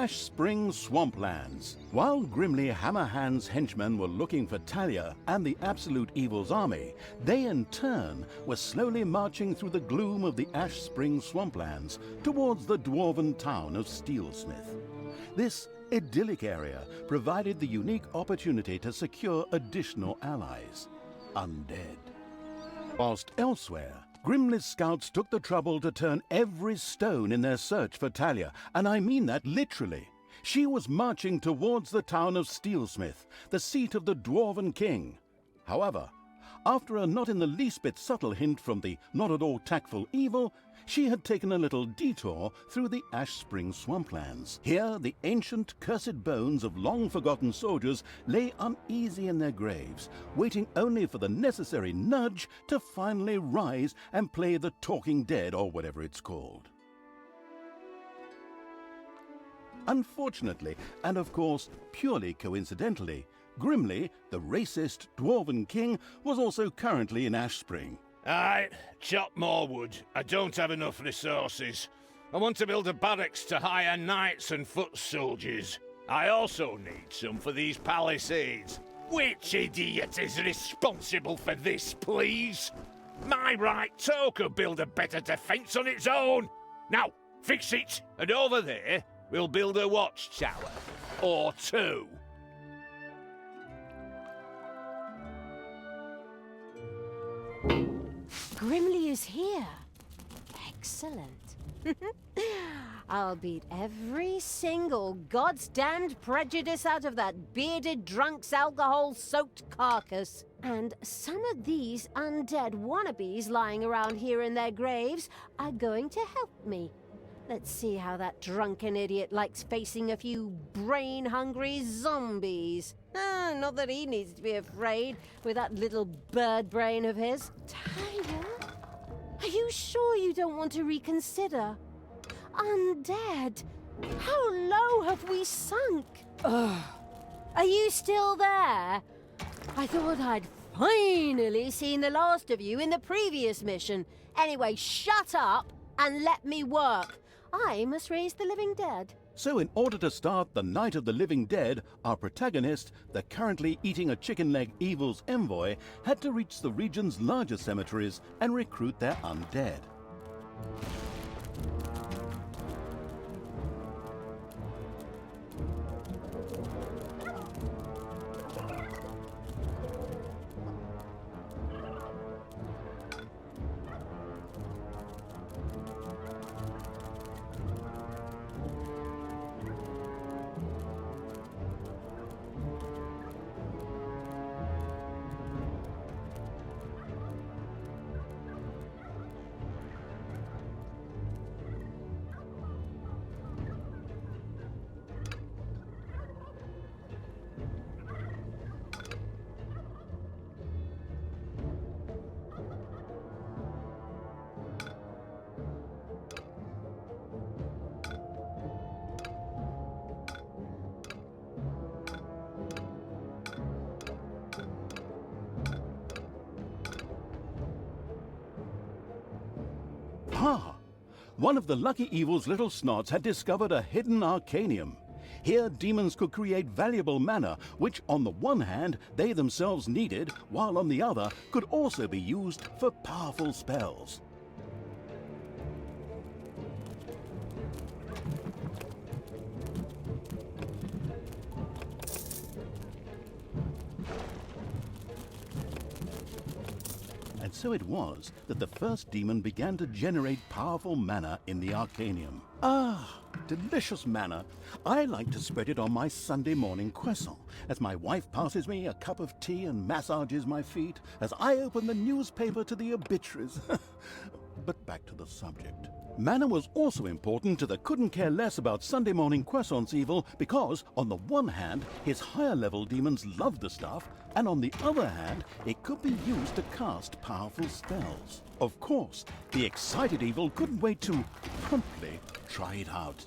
Ashspring Swamplands. While Grimli Hammerhand's henchmen were looking for Thalya and the Absolute Evil's army, they in turn were slowly marching through the gloom of the Ashspring Swamplands towards the dwarven town of Steelsmith. This idyllic area provided the unique opportunity to secure additional allies, Undead. Whilst elsewhere, Grimli's scouts took the trouble to turn every stone in their search for Thalya, and I mean that literally. She was marching towards the town of Steelsmith, the seat of the dwarven king. However, after a not in the least bit subtle hint from the not at all tactful evil, she had taken a little detour through the Ashspring Swamplands. Here, the ancient, cursed bones of long-forgotten soldiers lay uneasy in their graves, waiting only for the necessary nudge to finally rise and play the talking dead, or whatever it's called. Unfortunately, and of course purely coincidentally, Grimli, the racist dwarven king, was also currently in Ashspring. Aye, chop more wood. I don't have enough resources. I want to build a barracks to hire knights and foot soldiers. I also need some for these palisades. Which idiot is responsible for this, please? My right toe could build a better defense on its own. Now, fix it, and over there, we'll build a watchtower. Or two. Grimli is here. Excellent. I'll beat every single goddamned prejudice out of that bearded drunk's alcohol-soaked carcass. And some of these undead wannabes lying around here in their graves are going to help me. Let's see how that drunken idiot likes facing a few brain-hungry zombies. Not that he needs to be afraid with that little bird brain of his. Thalya? Are you sure you don't want to reconsider? Undead? How low have we sunk? Ugh. Are you still there? I thought I'd finally seen the last of you in the previous mission. Anyway, shut up and let me work. I must raise the living dead. So in order to start the Night of the Living Dead, our protagonist, the currently eating a chicken leg evil's envoy, had to reach the region's largest cemeteries and recruit their undead. Ah! One of the lucky evil's little snots had discovered a hidden arcanium. Here demons could create valuable mana, which on the one hand they themselves needed, while on the other could also be used for powerful spells. And so it was that the first demon began to generate powerful mana in the Arcanium. Ah, delicious mana. I like to spread it on my Sunday morning croissant as my wife passes me a cup of tea and massages my feet as I open the newspaper to the obituaries. But back to the subject. Mana was also important to the couldn't care less about Sunday morning croissants evil because, on the one hand, his higher level demons loved the stuff, and on the other hand, it could be used to cast powerful spells. Of course, the excited evil couldn't wait to promptly try it out.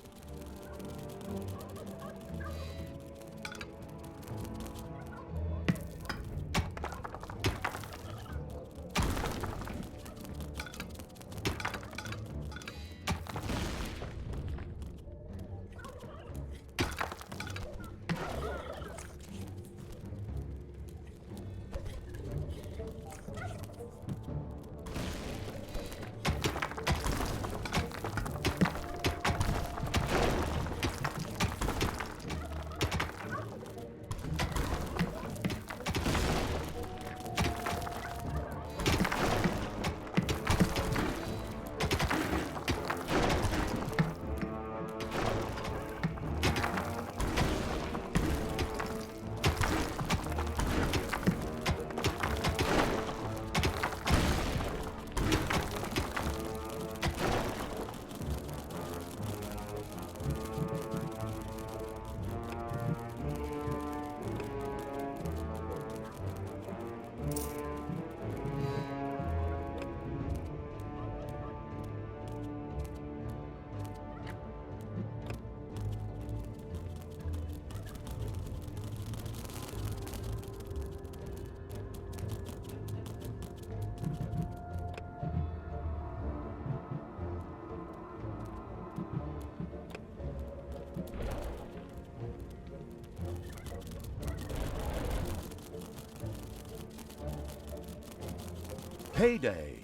Payday.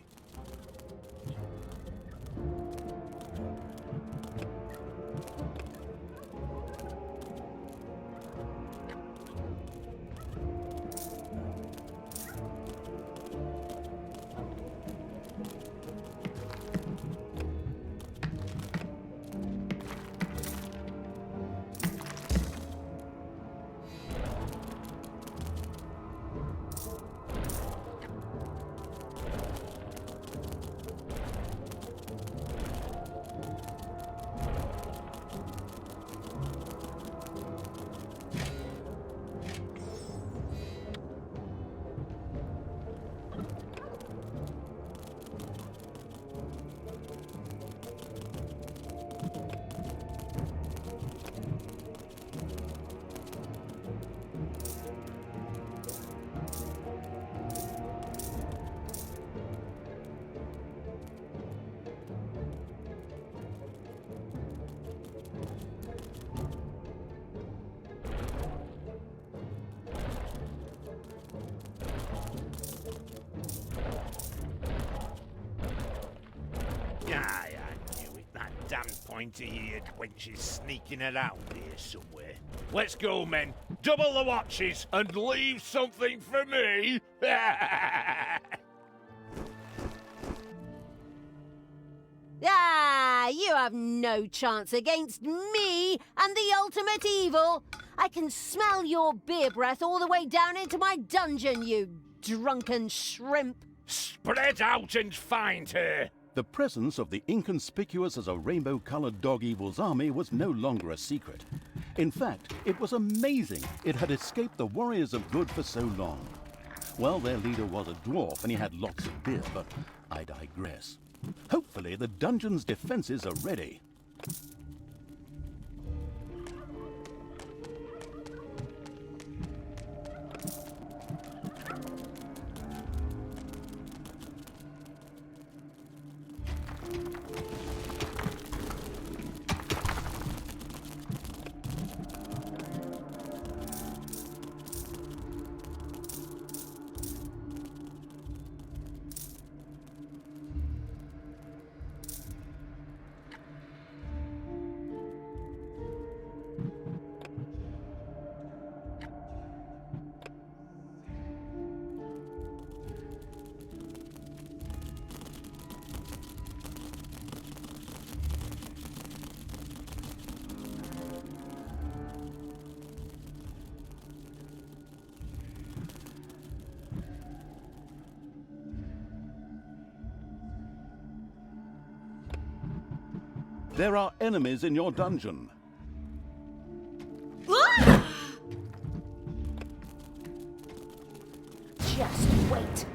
Aye, I knew it. That damn pointy-eared wench is sneaking around here somewhere. Let's go, men. Double the watches and leave something for me. Ah, you have no chance against me and the ultimate evil. I can smell your beer breath all the way down into my dungeon, you drunken shrimp. Spread out and find her. The presence of the inconspicuous as a rainbow-colored dog evil's army was no longer a secret. In fact, it was amazing it had escaped the warriors of good for so long. Well, their leader was a dwarf and he had lots of beer, but I digress. Hopefully the dungeon's defenses are ready. There are enemies in your dungeon. Just wait.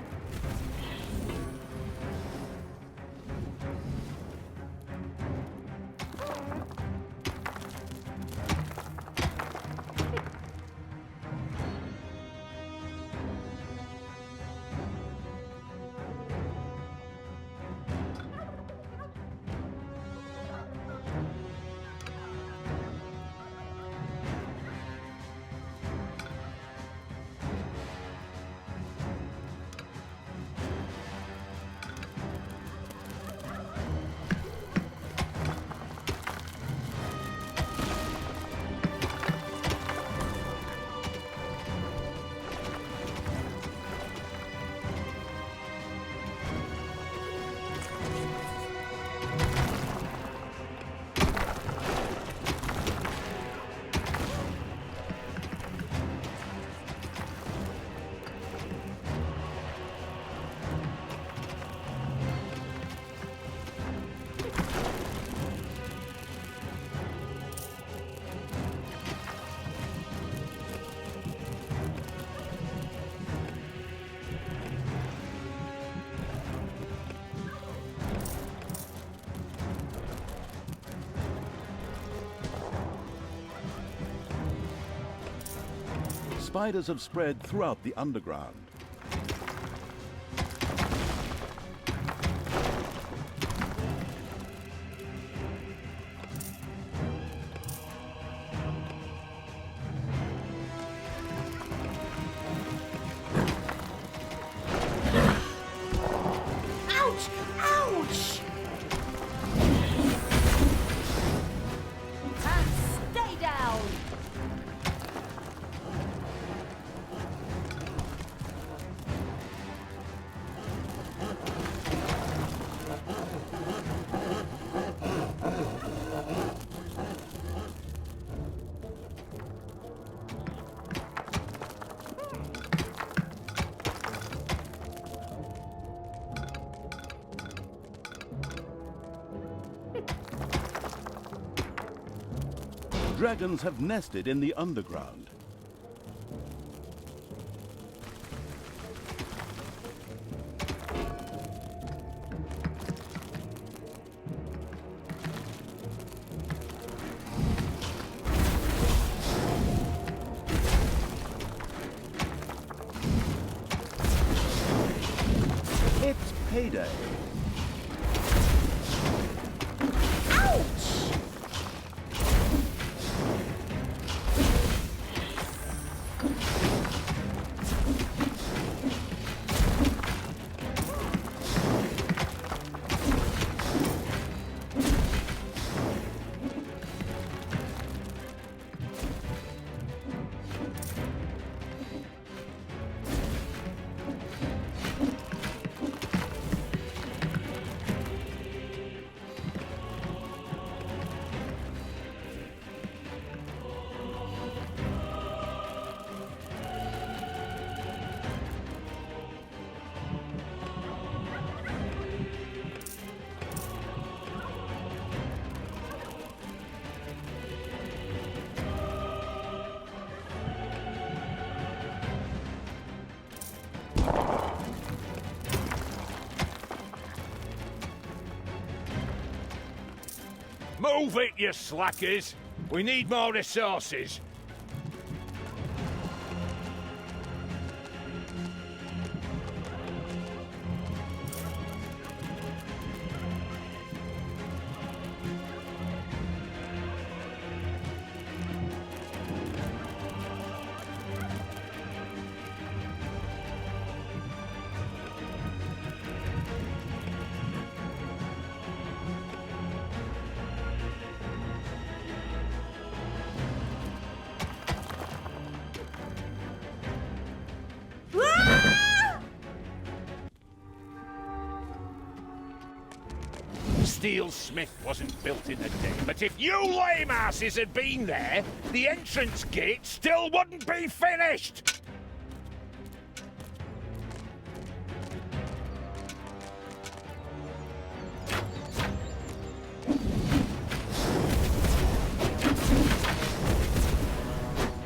Spiders have spread throughout the underground. dragons have nested in the underground. It's payday. Move it, you slackers! We need more resources. Steelsmith wasn't built in a day, but if you lame asses had been there, the entrance gate still wouldn't be finished!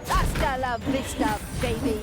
Hasta la vista, baby!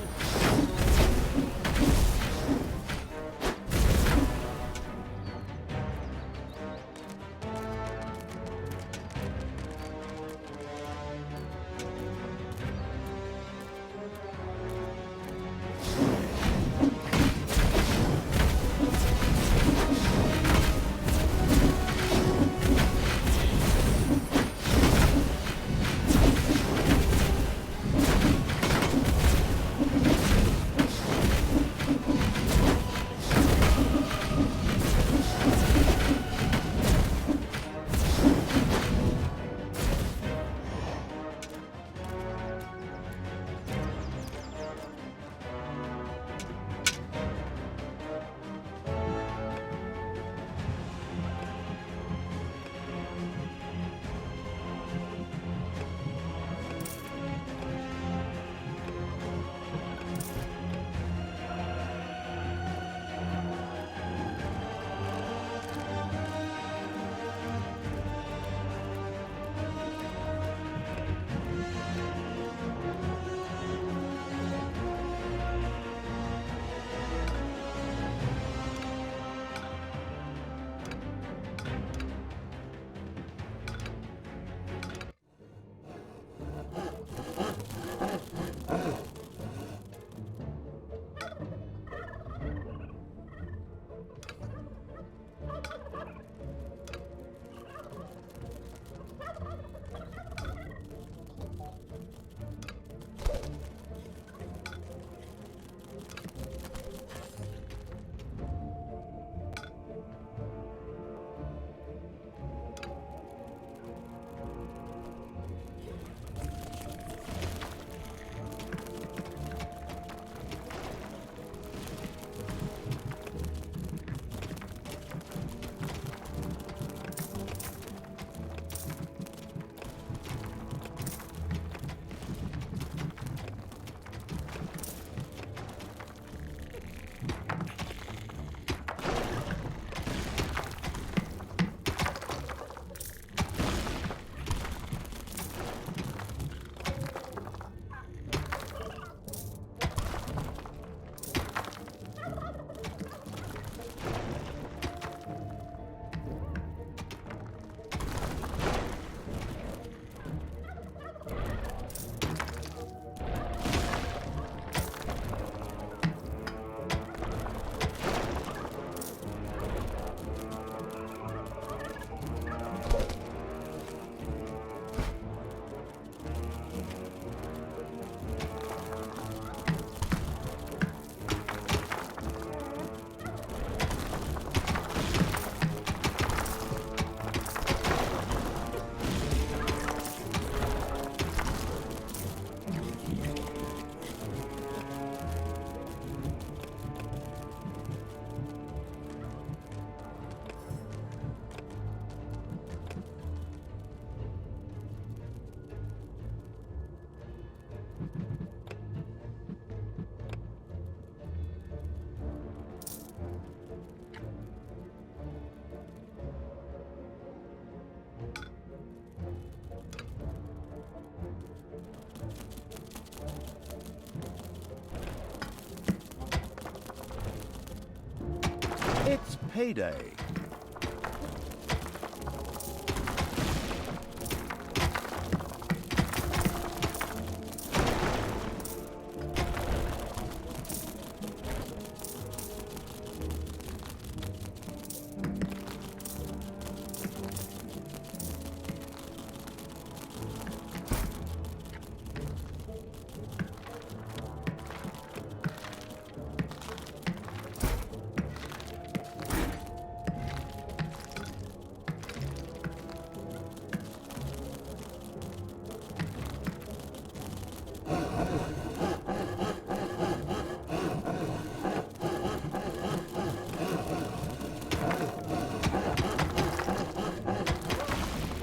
payday.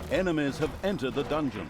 Enemies have entered the dungeon.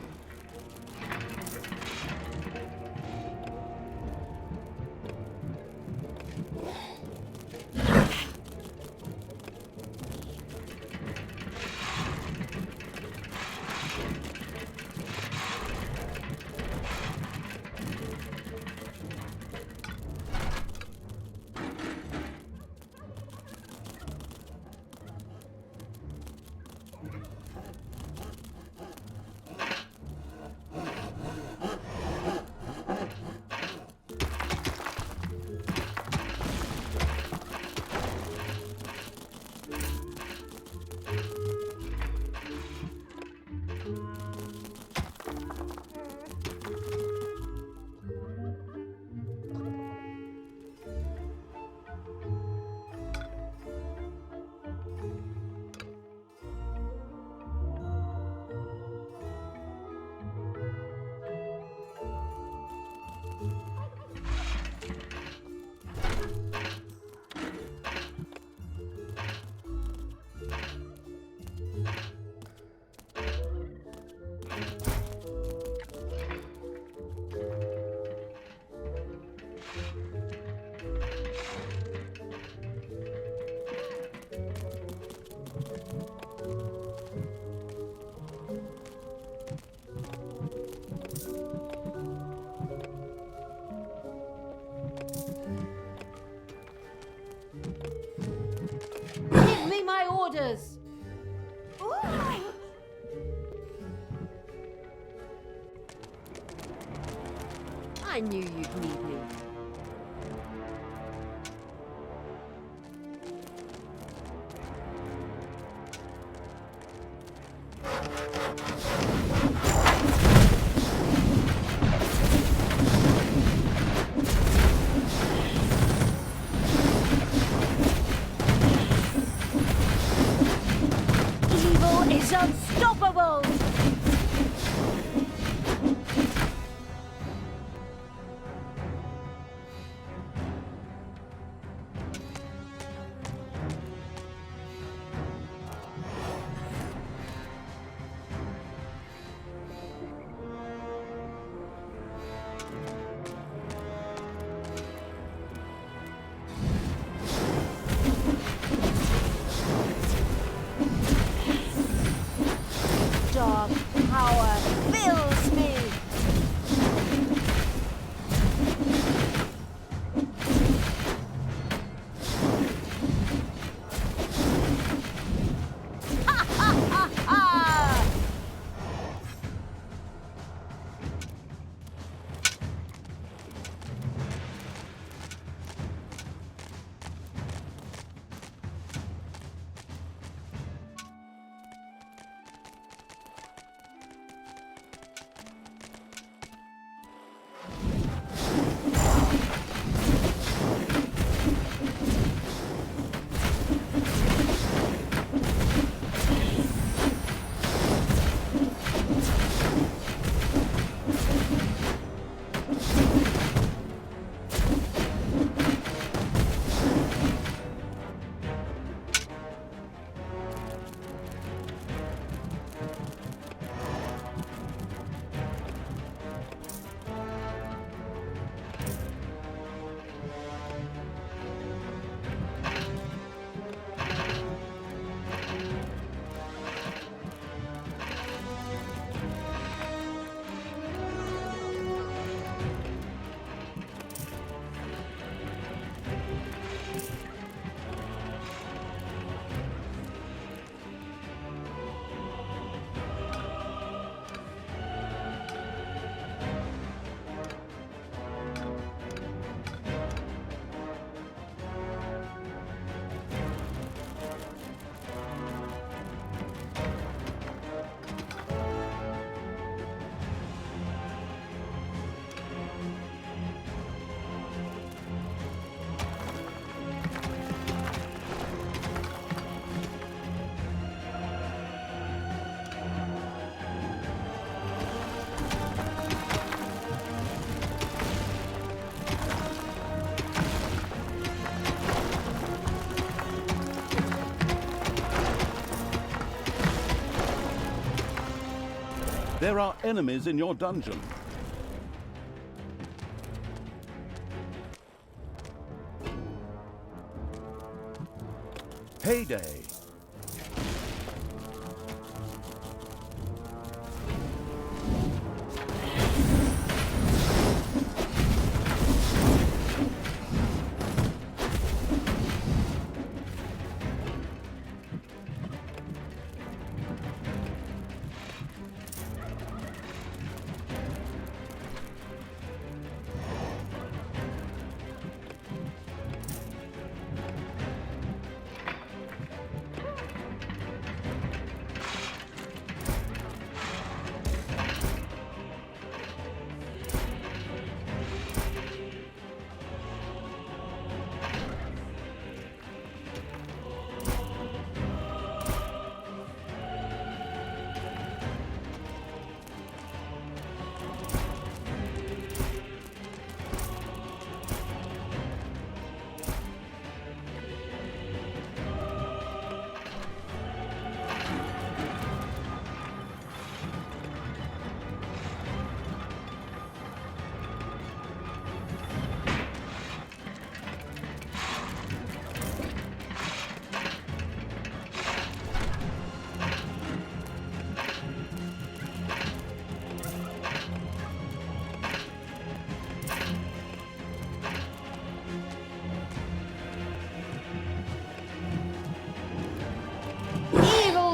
Give me my orders! I knew you'd need me. Evil is unstoppable! Dark There are enemies in your dungeon. Heyday!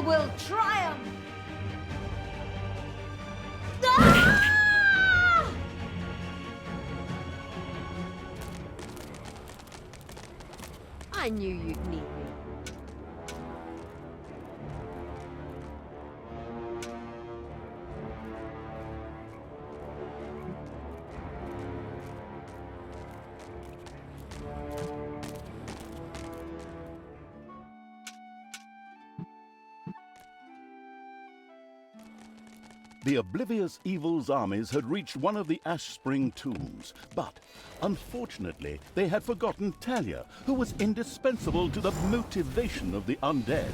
Will triumph! Ah! I knew you'd need me. The oblivious evil's armies had reached one of the Ashspring tombs, but unfortunately they had forgotten Thalya, who was indispensable to the motivation of the undead.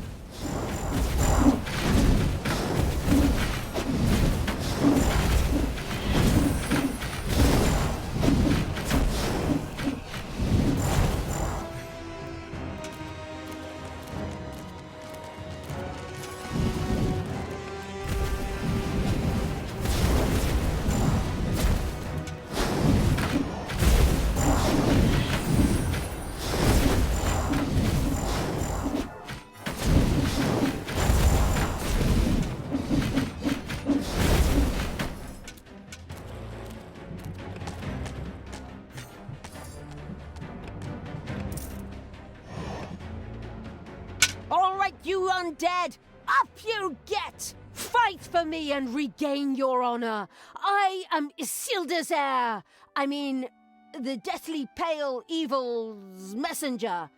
You undead! Up you get! Fight for me and regain your honor! I am Isildur's heir! I mean, the deathly pale evil's messenger!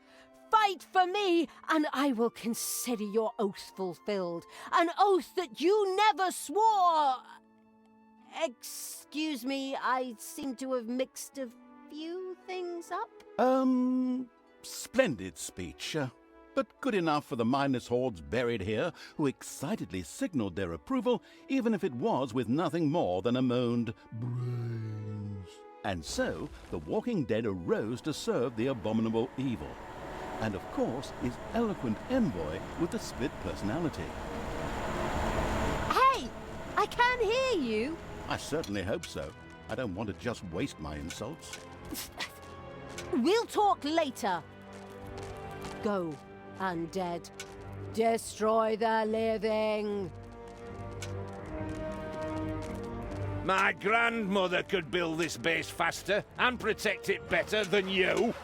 Fight for me, and I will consider your oath fulfilled. An oath that you never swore! Excuse me, I seem to have mixed a few things up. Splendid speech. But good enough for the mindless hordes buried here, who excitedly signaled their approval, even if it was with nothing more than a moaned brains. And so, the walking dead arose to serve the abominable evil. And of course, his eloquent envoy with the split personality. Hey! I can't hear you! I certainly hope so. I don't want to just waste my insults. We'll talk later. Go. Undead. Destroy the living! My grandmother could build this base faster and protect it better than you.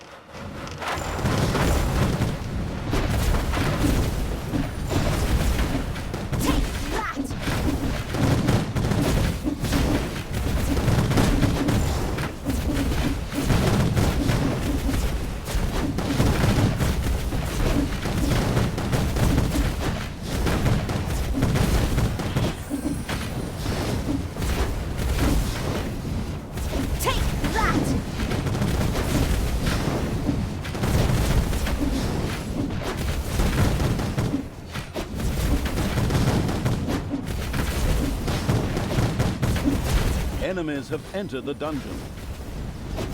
Enemies have entered the dungeon.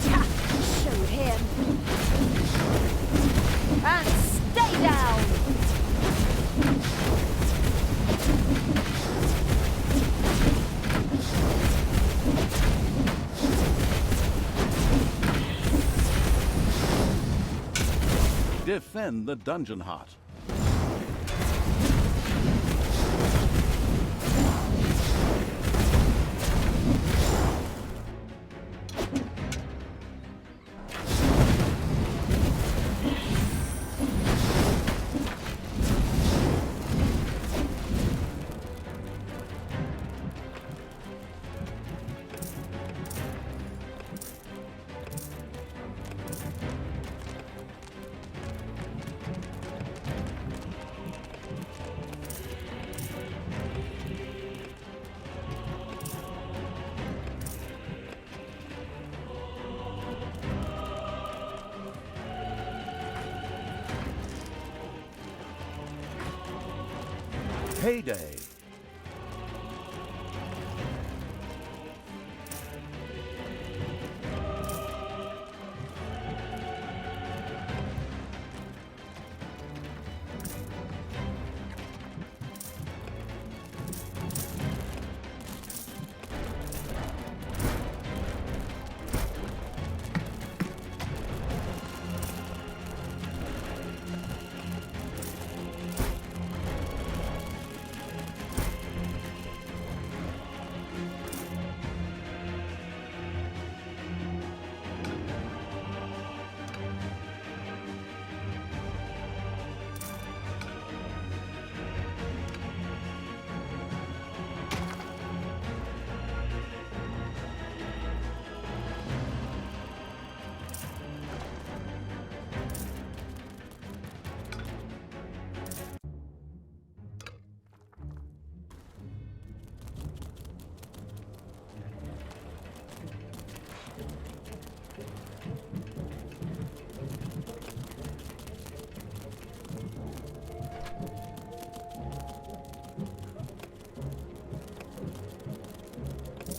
Show him. And stay down. Defend the dungeon heart. Heyday.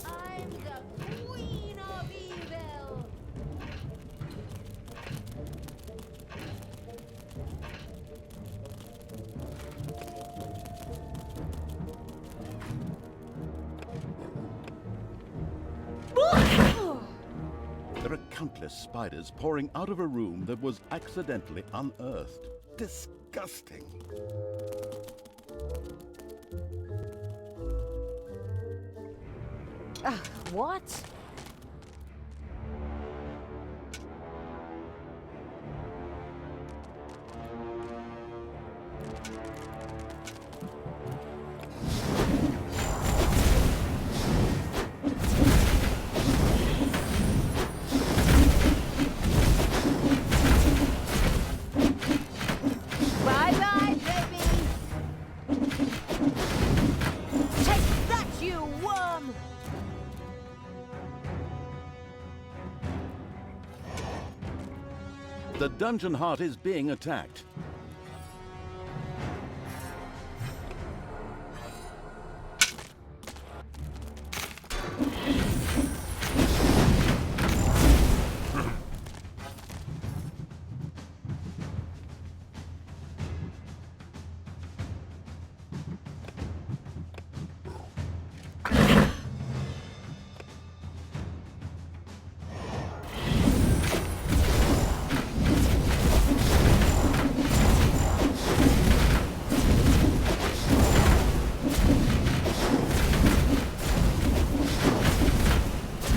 I'm the Queen of Evil. There are countless spiders pouring out of a room that was accidentally unearthed. Disgusting. What? Bye-bye, baby! Take that, you worm! The dungeon heart is being attacked.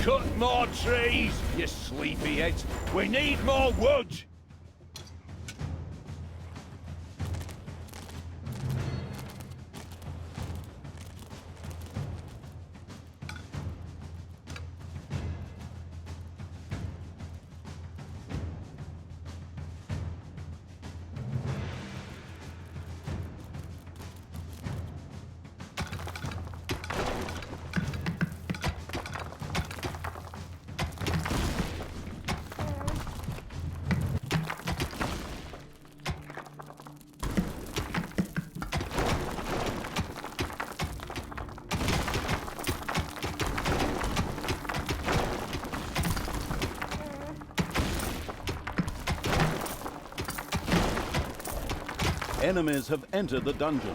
Cut more trees, you sleepyheads. We need more wood. enemies have entered the dungeon.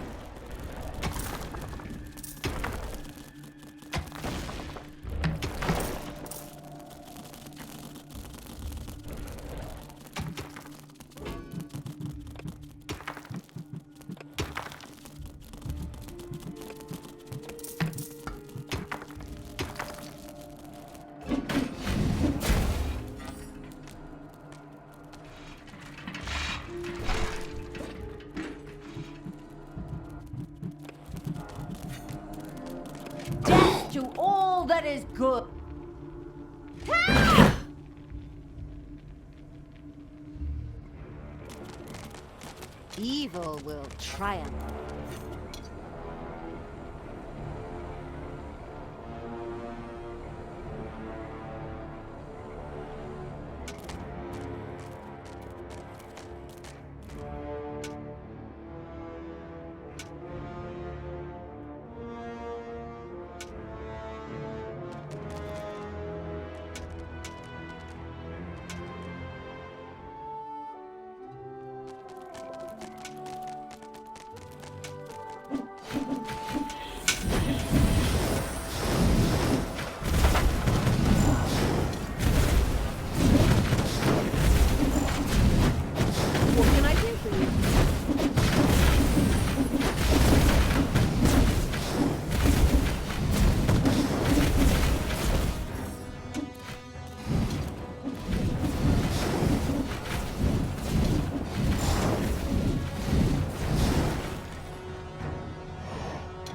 To all that is good. Evil will triumph.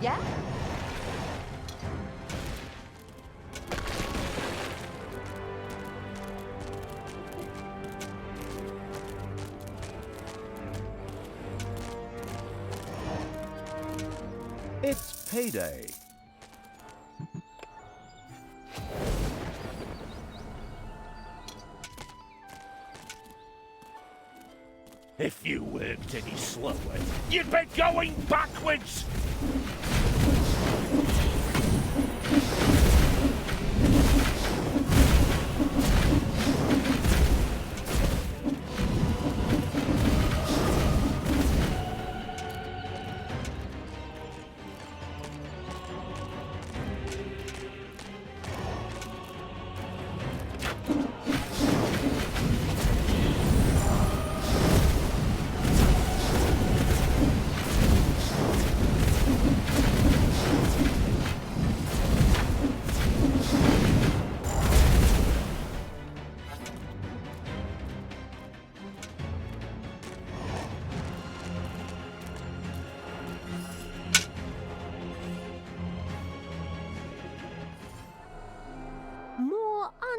Yeah? It's payday. If you worked any slower, you'd be going backwards!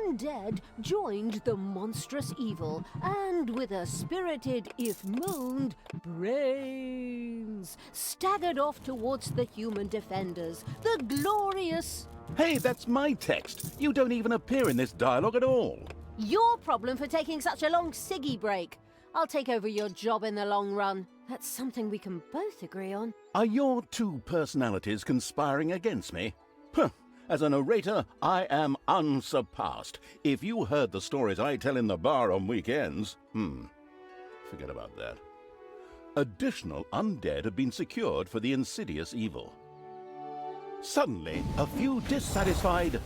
Undead joined the monstrous evil, and with a spirited, if moaned, brains, staggered off towards the human defenders, the glorious... Hey, that's my text. You don't even appear in this dialogue at all. Your problem for taking such a long ciggy break. I'll take over your job in the long run. That's something we can both agree on. Are your two personalities conspiring against me? Huh. As a narrator, I am unsurpassed. If you heard the stories I tell in the bar on weekends... forget about that. Additional undead have been secured for the insidious evil. Suddenly, a few dissatisfied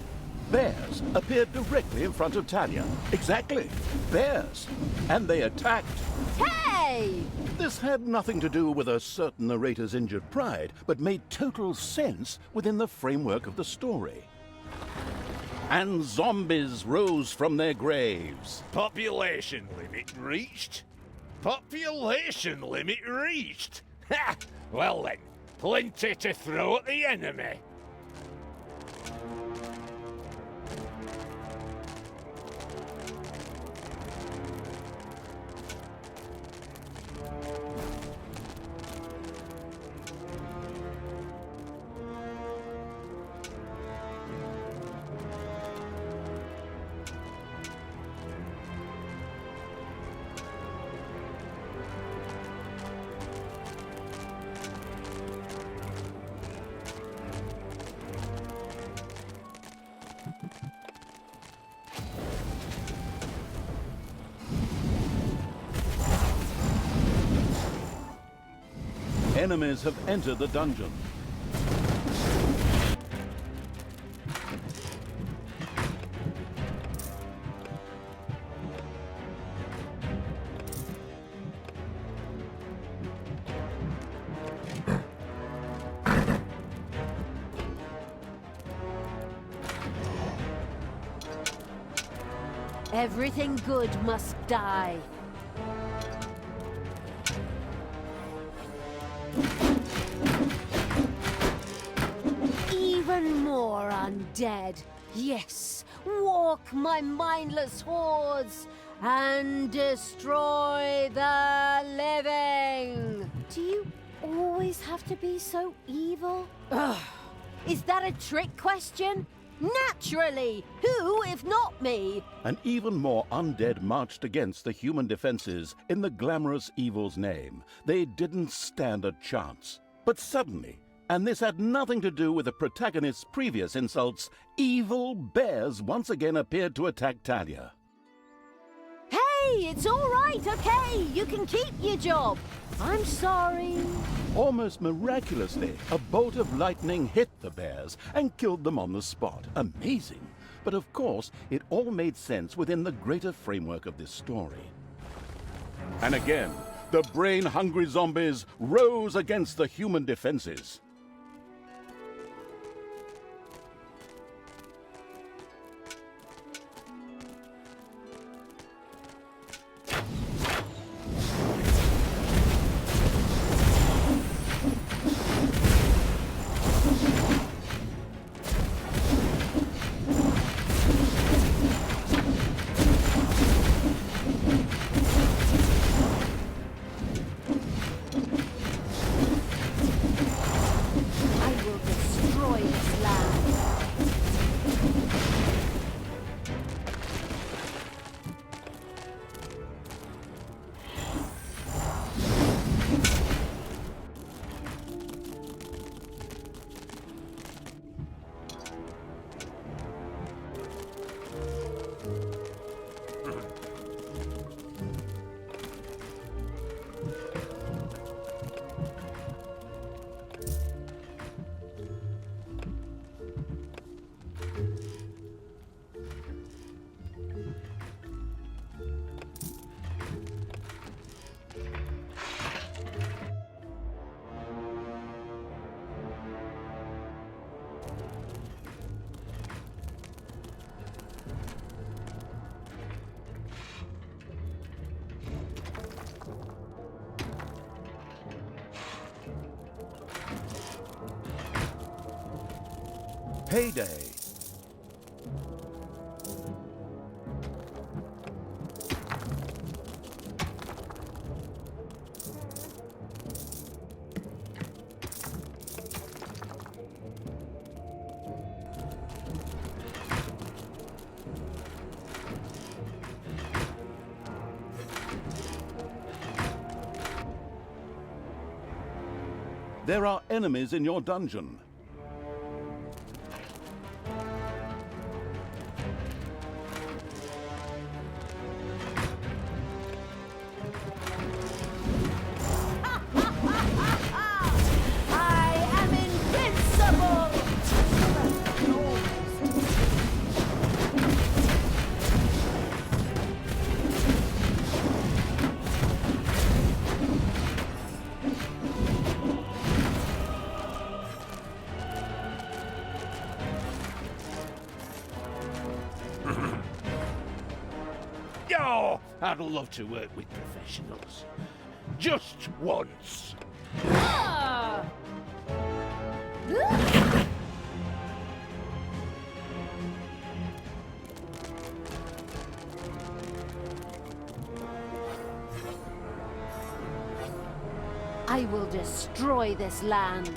bears appeared directly in front of Thalya. Exactly, bears. And they attacked. Hey! This had nothing to do with a certain narrator's injured pride, but made total sense within the framework of the story. And zombies rose from their graves. Population limit reached? Population limit reached? Ha! Well then, plenty to throw at the enemy. Enemies have entered the dungeon. Everything good must die. Even more undead. Yes, walk my mindless hordes and destroy the living. Do you always have to be so evil? Ugh. Is that a trick question? Naturally! Who, if not me? And even more undead marched against the human defenses in the glamorous evil's name. They didn't stand a chance. But suddenly, and this had nothing to do with the protagonist's previous insults, evil bears once again appeared to attack Thalya. Hey, it's all right, okay? You can keep your job. I'm sorry. Almost miraculously, a bolt of lightning hit the bears and killed them on the spot. Amazing. But of course, it all made sense within the greater framework of this story. And again, the brain-hungry zombies rose against the human defenses. Payday. There are enemies in your dungeon. Oh, I'd love to work with professionals. Just once. Ah! I will destroy this land.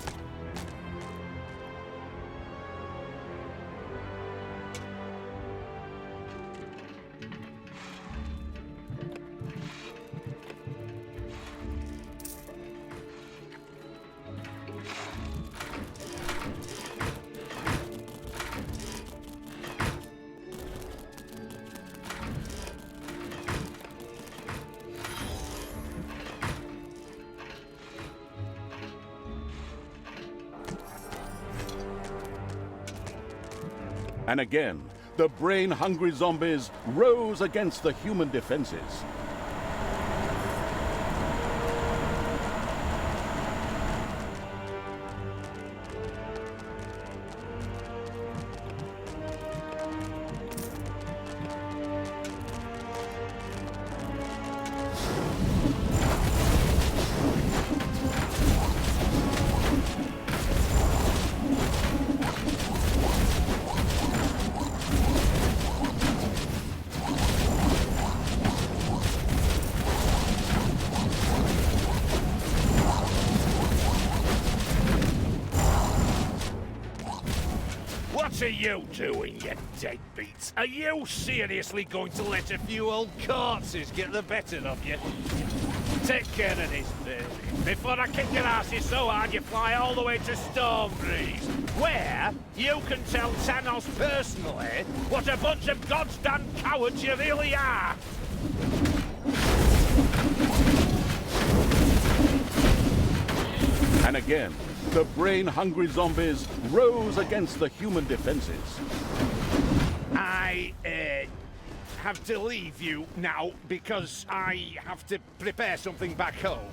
And again, the brain-hungry zombies rose against the human defenses. What are you doing, you deadbeats? Are you seriously going to let a few old corpses get the better of you? Take care of this, baby, before I kick your asses so hard you fly all the way to Stormbreeze, where you can tell Thanos personally what a bunch of goddamn cowards you really are! And again, the brain-hungry zombies rose against the human defenses. I have to leave you now because I have to prepare something back home.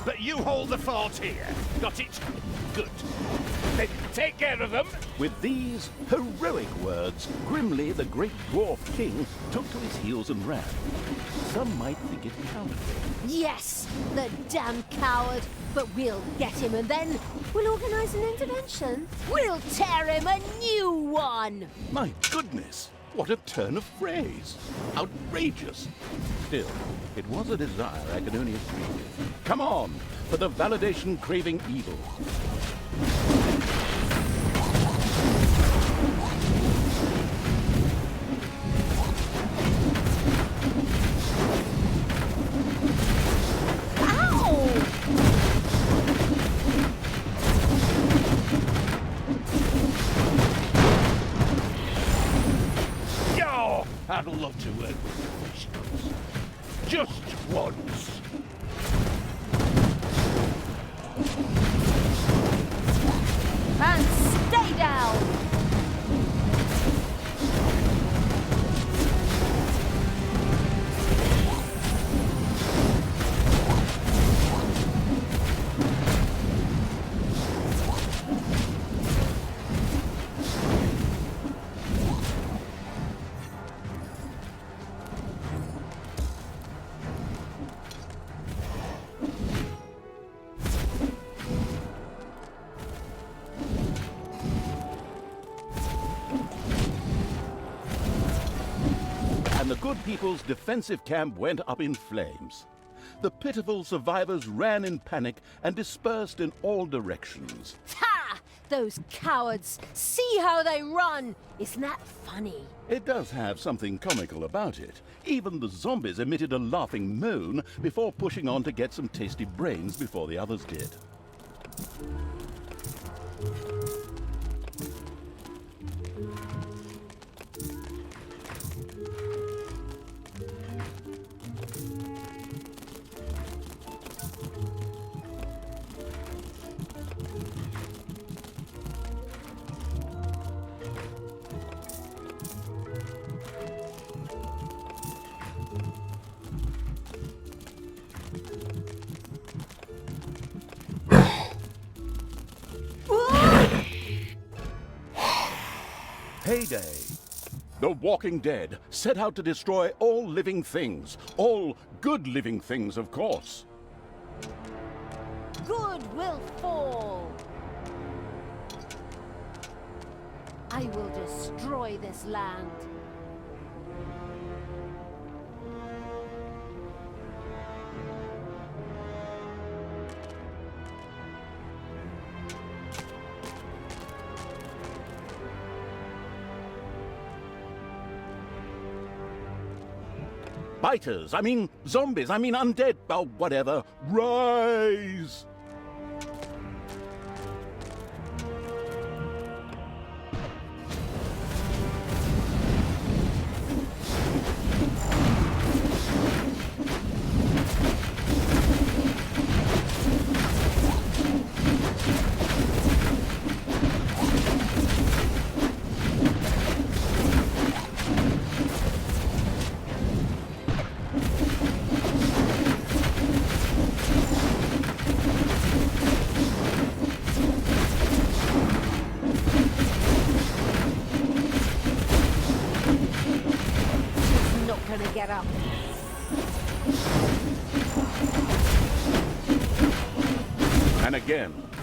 But you hold the fort here. Got it? Good. Then take care of them. With these heroic words, Grimli, the great dwarf king, took to his heels and ran. Some might think it cowardly. Yes, the damn coward. But we'll get him and then we'll organize an intervention. We'll tear him a new one. My goodness, what a turn of phrase. Outrageous. Still, it was a desire I could only agree with. Come on, for the validation-craving evil. I'd love to work with professionals. Just once. And stay down! And the good people's defensive camp went up in flames. The pitiful survivors ran in panic and dispersed in all directions. Ha! Those cowards! See how they run! Isn't that funny? It does have something comical about it. Even the zombies emitted a laughing moan before pushing on to get some tasty brains before the others did. Heyday! The Walking Dead set out to destroy all living things. All good living things, of course. Good will fall. I will destroy this land. Biters, I mean zombies, I mean undead, oh, whatever. Rise!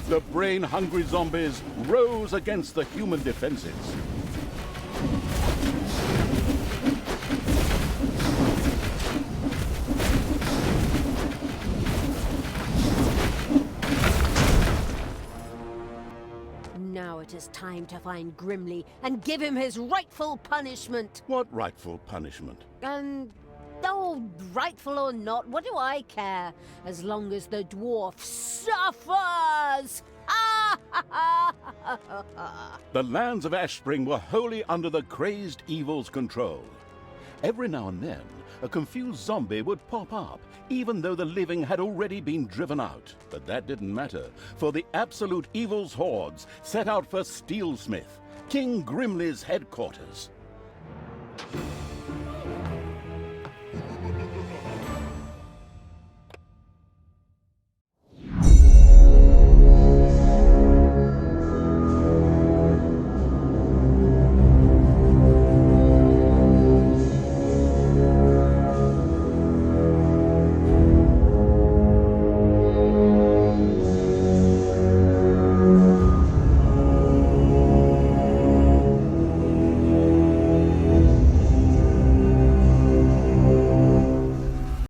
The brain-hungry zombies rose against the human defenses. Now it is time to find Grimli and give him his rightful punishment. What rightful punishment? Oh, rightful or not, what do I care? As long as the dwarf suffers! The lands of Ashspring were wholly under the crazed evil's control. Every now and then, a confused zombie would pop up, even though the living had already been driven out. But that didn't matter, for the absolute evil's hordes set out for Steelsmith, King Grimli's headquarters.